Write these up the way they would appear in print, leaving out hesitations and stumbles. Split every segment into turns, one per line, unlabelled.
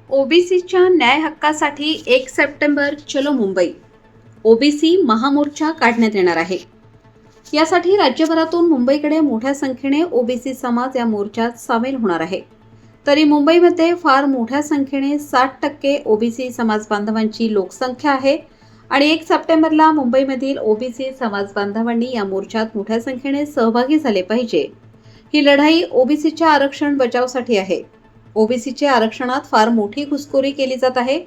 ओबीसीच्या न्याय हक्कासाठी 1 सप्टेंबर चलो मुंबई ओबीसी महामोर्चा काढण्यात येणार आहे. यासाठी राज्यभरातून मुंबईकडे मोठ्या संख्येने ओबीसी समाज या मोर्चात सामील होणार आहे. तरी मुंबईमध्ये फार मोठ्या संख्येने 60% ओबीसी समाज बांधवांची लोकसंख्या आहे आणि 1 सप्टेंबरला मुंबईमधील ओबीसी समाज बांधवांनी या मोर्चात मोठ्या संख्येने सहभागी झाले पाहिजे. ही लढाई ओबीसीच्या आरक्षण बचावसाठी आहे. ओबीसीच्या आरक्षणात फार मोठी घुसखोरी केली जात आहे.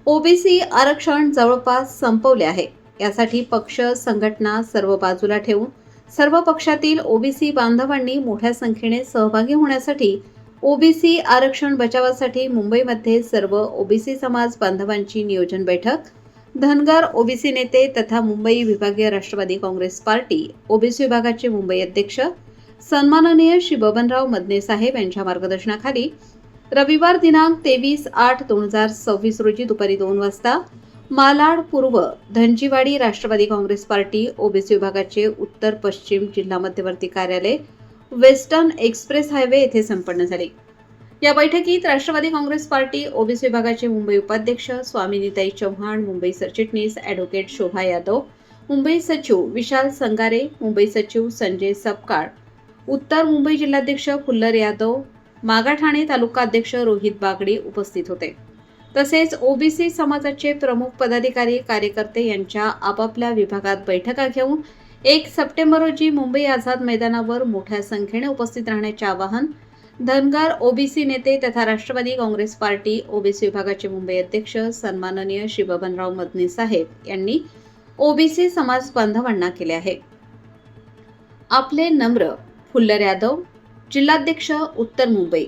ओबीसी आरक्षण जवळपास संपवले आहे. यासाठी पक्ष संघटना सर्व बाजूला ठेवून सर्व पक्षातील ओबीसी बांधवांनी मोठ्या संख्येने सहभागी होण्यासाठी ओबीसी आरक्षण बचावासाठी मुंबईमध्ये सर्व ओबीसी समाज बांधवांची नियोजन बैठक, धनगर ओबीसी नेते तथा मुंबई विभागीय राष्ट्रवादी काँग्रेस पार्टी ओबीसी विभागाचे मुंबई अध्यक्ष सन्माननीय श्री बबनराव मदने साहेब यांच्या मार्गदर्शनाखाली रविवार दिनांक 23/8/2026 रोजी दुपारी 2 वाजता मालाड पूर्व धनजीवाडी राष्ट्रवादी काँग्रेस पार्टी ओबीसी विभागाचे उत्तर पश्चिम जिल्हा मध्यवर्ती कार्यालय वेस्टर्न एक्सप्रेस हायवे येथे संपन्न झाले. या बैठकीत राष्ट्रवादी काँग्रेस पार्टी ओबीसी विभागाचे मुंबई उपाध्यक्ष स्वामिनीताई चव्हाण, मुंबई सरचिटणीस ॲडव्होकेट शोभा यादव, मुंबई सचिव विशाल संगारे, मुंबई सचिव संजय सपकाळ, उत्तर मुंबई जिल्हाध्यक्ष फुल्लर यादव, मागाठाणे तालुका अध्यक्ष रोहित बागडी उपस्थित होते. तसेच ओबीसी समाजाचे प्रमुख पदाधिकारी कार्यकर्ते यांच्या आपापल्या विभागात बैठका घेऊन 1 सप्टेंबर रोजी मुंबई आझाद मैदानावर मोठ्या संख्येने उपस्थित राहण्याचे आवाहन धनगर ओबीसी नेते तथा राष्ट्रवादी काँग्रेस पार्टी ओबीसी विभागाचे मुंबई अध्यक्ष सन्माननीय श्री बबनराव मदने साहेब यांनी ओबीसी समाज बांधवांना केले आहे. आपले नम्र फुल्लर यादव, जिल्हाध्यक्ष उत्तर मुंबई,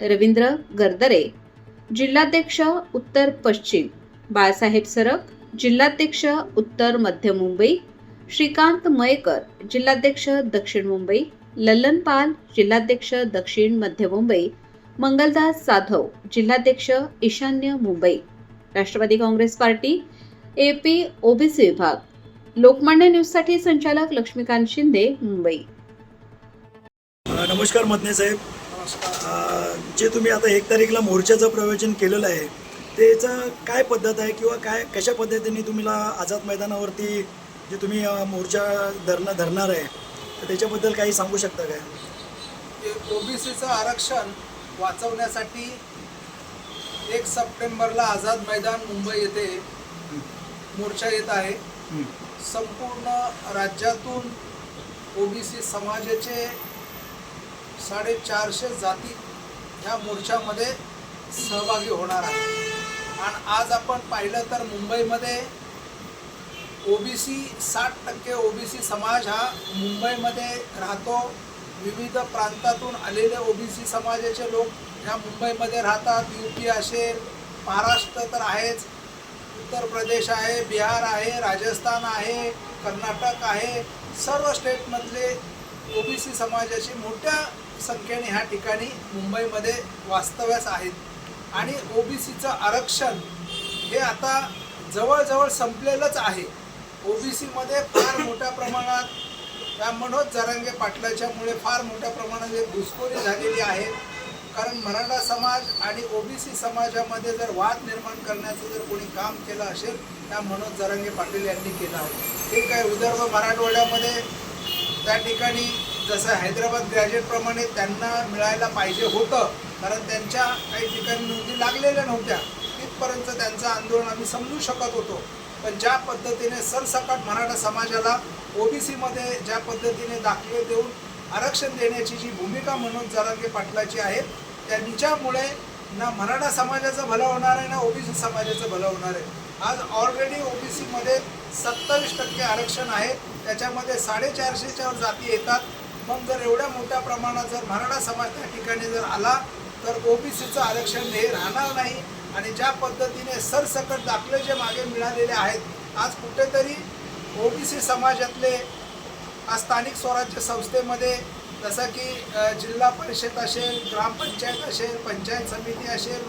रवींद्र गरदरे, जिल्हाध्यक्ष उत्तर पश्चिम, बाळासाहेब सरक, जिल्हाध्यक्ष उत्तर मध्य मुंबई, श्रीकांत मयेकर, जिल्हाध्यक्ष दक्षिण मुंबई, लल्लन पाल, जिल्हाध्यक्ष दक्षिण मध्य मुंबई, मंगलदास जाधव, जिल्हाध्यक्ष ईशान्य Mumbai, Rashtravadi Congress Party AP OBC विभाग, लोकमान्य न्यूजसाठी संचालक लक्ष्मीकांत शिंदे, मुंबई.
नमस्कार मदने साहेब. जे तुम्ही आता 1 तारीखला मोर्चाचं प्रयोजन केलेलं आहे त्याचं काय पद्धत आहे किंवा कशा पद्धतीने तुम्ही आझाद मैदानावरती जे तुम्ही मोर्चा धरणार आहे तर त्याच्याबद्दल काही सांगू शकता काय?
ओबीसीचं आरक्षण वाचवण्यासाठी 1 सप्टेंबरला आझाद मैदान मुंबई येथे मोर्चा येत आहे. संपूर्ण राज्यातून ओबीसी समाजाचे 450 जाती ह्या मोर्चामध्ये सहभागी होणार आहे. आणि आज आपण पाहिलं तर मुंबईमध्ये ओबीसी 60% ओबीसी समाज हा मुंबईमध्ये राहतो. विविध प्रांतातून आलेले ओबीसी समाजाचे लोक ह्या मुंबईमध्ये राहतात. यूपी असेल, महाराष्ट्र तर आहेच, उत्तर प्रदेश आहे, बिहार आहे, राजस्थान आहे, कर्नाटक आहे, सर्व स्टेटमधले ओबीसी समाजाची मोठ्या संख्येने ह्या ठिकाणी मुंबईमध्ये वास्तव्यास आहेत. आणि ओबीसीचं आरक्षण हे आता जवळजवळ संपलेलंच आहे. ओबीसीमध्ये फार मोठ्या प्रमाणात या मनोज जरांगे पाटलाच्यामुळे फार मोठ्या प्रमाणात एक घुसखोरी झालेली आहे. कारण मराठा समाज आणि ओबीसी समाजामध्ये जर वाद निर्माण करण्याचं जर कोणी काम केलं असेल त्या मनोज जरांगे पाटील यांनी केलं आहे. ठीक आहे, विदर्भ मराठवाड्यामध्ये त्या ठिकाणी जसं हैदराबाद ग्रॅज्युएटप्रमाणे त्यांना मिळायला पाहिजे होतं, कारण त्यांच्या काही ठिकाणी नोंदी लागलेल्या नव्हत्या, तिथपर्यंत त्यांचं आंदोलन आम्ही समजू शकत होतो. पण ज्या पद्धतीने सरसकट मराठा समाजाला ओबीसीमध्ये ज्या पद्धतीने दाखले देऊन आरक्षण देण्याची जी भूमिका मनोज जरांगे पाटलाची आहे त्यांच्यामुळे ना मराठा समाजाचं भलं होणार आहे ना ओबीसी समाजाचं भलं होणार आहे. आज ऑलरेडी ओबीसीमध्ये 27% आरक्षण आहे, त्याच्यामध्ये 450च्या जाती येतात. मग जर एवढ्या मोठ्या प्रमाणात जर मराठा समाज त्या ठिकाणी जर आला तर ओबीसीचं आरक्षण हे राहणार नाही. आणि ज्या पद्धतीने सरसकट दाखले जे मागे मिळालेले आहेत, आज कुठेतरी ओबीसी समाजातले आज स्थानिक स्वराज्य संस्थेमध्ये जसं की जिल्हा परिषद असेल, ग्रामपंचायत असेल, पंचायत समिती असेल,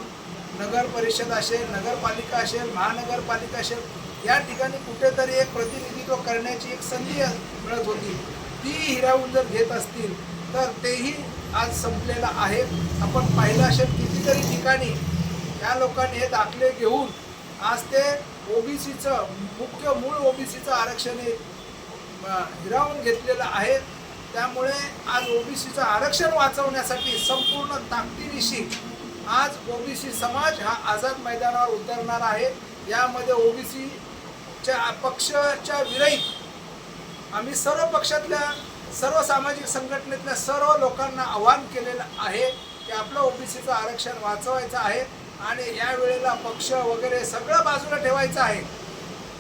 नगर परिषद असेल, नगरपालिका असेल, महानगरपालिका असेल, या ठिकाणी कुठेतरी एक प्रतिनिधित्व करण्याची एक संधी मिळत होती. ती हिरावून जर घेत असतील तर तेही आज संपलेलं आहे. आपण पाहिलं असेल कितीतरी ठिकाणी त्या लोकांनी हे दाखले घेऊन आज ते ओबीसीचं मूळ ओबीसीचं आरक्षण हे हिरावून घेतलेलं आहे. त्यामुळे आज ओबीसीचं आरक्षण वाचवण्यासाठी संपूर्ण ताकदीनिशी आज ओबीसी समाज हा आझाद मैदानावर उतरणार आहे. यामध्ये ओबीसीच्या पक्षाच्या विरहित आम्ही सर्व पक्षातल्या सर्व सामाजिक संघटनेतल्या सर्व लोकांना आवाहन केलेलं आहे की आपलं ओबीसीचं आरक्षण वाचवायचं आहे आणि या वेळेला पक्ष वगैरे सगळं बाजूला ठेवायचं आहे.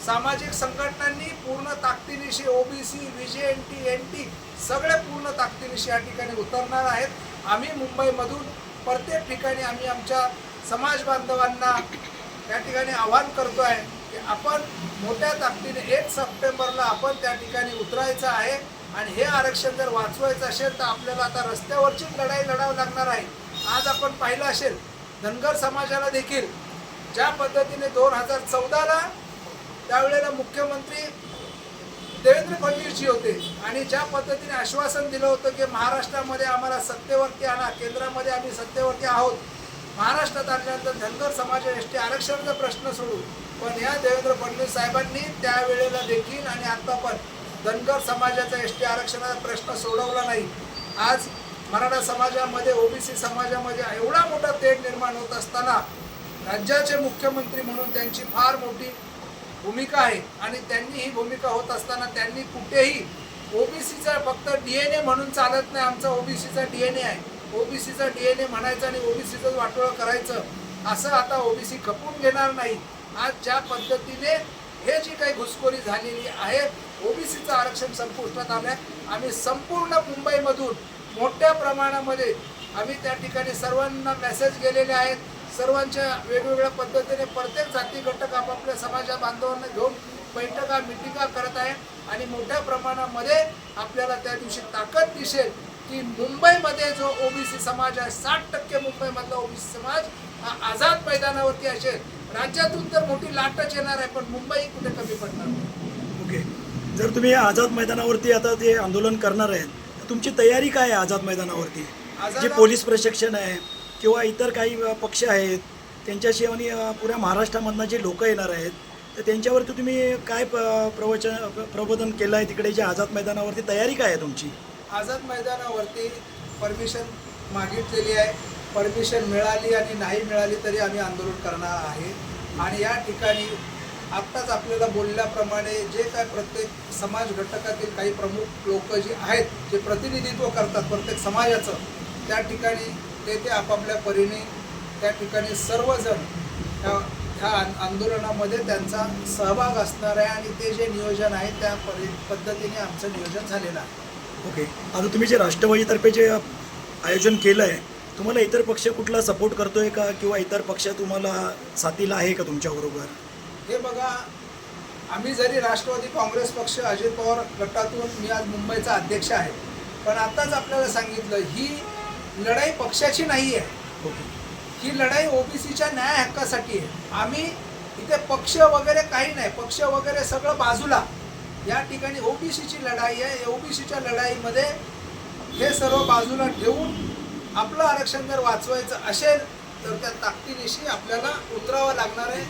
सामाजिक संघटनांनी पूर्ण ताकदीनिशी ओबीसी व्हीजेएनटी एनटी सगळे पूर्ण ताकदीनिशी या ठिकाणी उतरणार आहेत. आम्ही मुंबईमधून प्रत्येक ठिकाणी आम्ही आमच्या समाज बांधवांना या ठिकाणी आवाहन करतो आहे की आपण मोठ्या ताकदीने 1 सप्टेंबरला आपण त्या ठिकाणी उतरायचं आहे आणि हे आरक्षण जर वाचवायचं असेल तर आपल्याला आता रस्त्यावरची लढाई लढावं लागणार आहे. आज आपण पाहिलं असेल धनगर समाजाला देखील ज्या पद्धतीने 2014ला त्यावेळेला मुख्यमंत्री देवेंद्र फडणवीसजी होते आणि ज्या पद्धतीने आश्वासन दिलं होतं की महाराष्ट्रामध्ये आम्हाला सत्तेवरती आणा, केंद्रामध्ये आम्ही सत्तेवरती आहोत, महाराष्ट्रात आल्यानंतर धनगर समाज एसटी आरक्षणाचा प्रश्न सोडू. पण या देवेंद्र फडणवीस साहेबांनी त्यावेळेला देखील आणि आता पण धनगर समाजाचा एसटी आरक्षणाचा प्रश्न सोडवला नाही. आज मराठा समाजामध्ये ओबीसी समाजामध्ये एवढा मोठा तेढ निर्माण होत असताना राज्याचे मुख्यमंत्री म्हणून त्यांची फार मोठी भूमिका आहे आणि त्यांनी ही भूमिका होत असताना त्यांनी कुठेही ओबीसीचा फक्त डीएनए म्हणून चालत नाही. आमचा ओबीसीचा डीएनए आहे, ओबीसीचा डीएनए म्हणायचं आणि ओबीसीचं वाटोळं करायचं असं आता ओबीसी खपून घेणार नाही. आज ज्या पद्धतीने हे जी काही घुसखोरी झालेली आहे, ओबीसीचं आरक्षण संपुष्टात आलं आहे. आम्ही संपूर्ण मुंबईमधून मोठ्या प्रमाणामध्ये आम्ही त्या ठिकाणी सर्वांना मेसेज गेलेले आहेत. सर्वांच्या वेगवेगळ्या पद्धतीने प्रत्येक जाती घटक आपापल्या समाजा बांधवांना घेऊन बैठका मिटिंगा करत आहे आणि मोठ्या प्रमाणामध्ये आपल्याला त्या दिवशी ताकद दिसेल की मुंबईमध्ये जो ओबीसी समाज आहे 60% मुंबईमधला ओबीसी समाज हा आझाद मैदानावरती असेल. राज्यातून तर मोठी लाटच येणार आहे पण मुंबई कुठे कमी पडणार नाही.
ओके, जर तुम्ही आझाद मैदानावरती आता ते आंदोलन करणार आहेत तर तुमची तयारी काय आहे आझाद मैदानावरती? जे पोलीस प्रशिक्षण आहे किंवा इतर काही पक्ष आहेत त्यांच्याशी आणि पुऱ्या महाराष्ट्रामधनं जे लोक येणार आहेत तर त्यांच्यावरती तुम्ही काय प्रबोधन केलं आहे तिकडे जे आझाद मैदानावरती तयारी काय आहे तुमची?
आझाद मैदानावरती परमिशन मागितलेली आहे, परमिशन मिळाली आणि नाही मिळाली तरी आम्ही आंदोलन करणार आहे. आणि या ठिकाणी आत्ताच आपल्याला बोलल्याप्रमाणे जे काय प्रत्येक समाज घटकातील काही प्रमुख लोक जे आहेत जे प्रतिनिधित्व करतात प्रत्येक समाजाचं, त्या ठिकाणी ते आपापल्या परीने त्या ठिकाणी सर्वजण ह्या आंदोलनामध्ये त्यांचा सहभाग असणार आहे आणि ते जे नियोजन आहे त्या पद्धतीने आमचं नियोजन झालेलं आहे.
ओके, आता तुम्ही जे राष्ट्रवादीतर्फे जे आयोजन केलं आहे तुम्हाला इतर पक्ष कुठला सपोर्ट करतोय का किंवा इतर पक्ष तुम्हाला साथीला आहे का तुमच्याबरोबर?
हे बघा, आम्ही जरी राष्ट्रवादी काँग्रेस पक्ष अजित पवार गटातून मी आज मुंबईचा अध्यक्ष आहे, पण आताच आपल्याला सांगितलं ही लढाई पक्षाची नाही आहे.
ओके,
ही लढाई ओबीसीच्या न्याय हक्कासाठी आहे. आम्ही इथे पक्ष वगैरे काही नाही, पक्ष वगैरे सगळं बाजूला. या ठिकाणी ओबीसीची लढाई आहे. ओबीसीच्या लढाईमध्ये हे सर्व बाजूला ठेवून आपलं आरक्षण जर वाचवायचं असेल तर त्या ताकदीनिशी आपल्याला उतरावं लागणार आहे,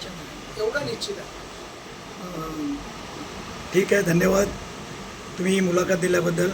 एवढं निश्चित आहे.
ठीक आहे, धन्यवाद तुम्ही मुलाखत दिल्याबद्दल.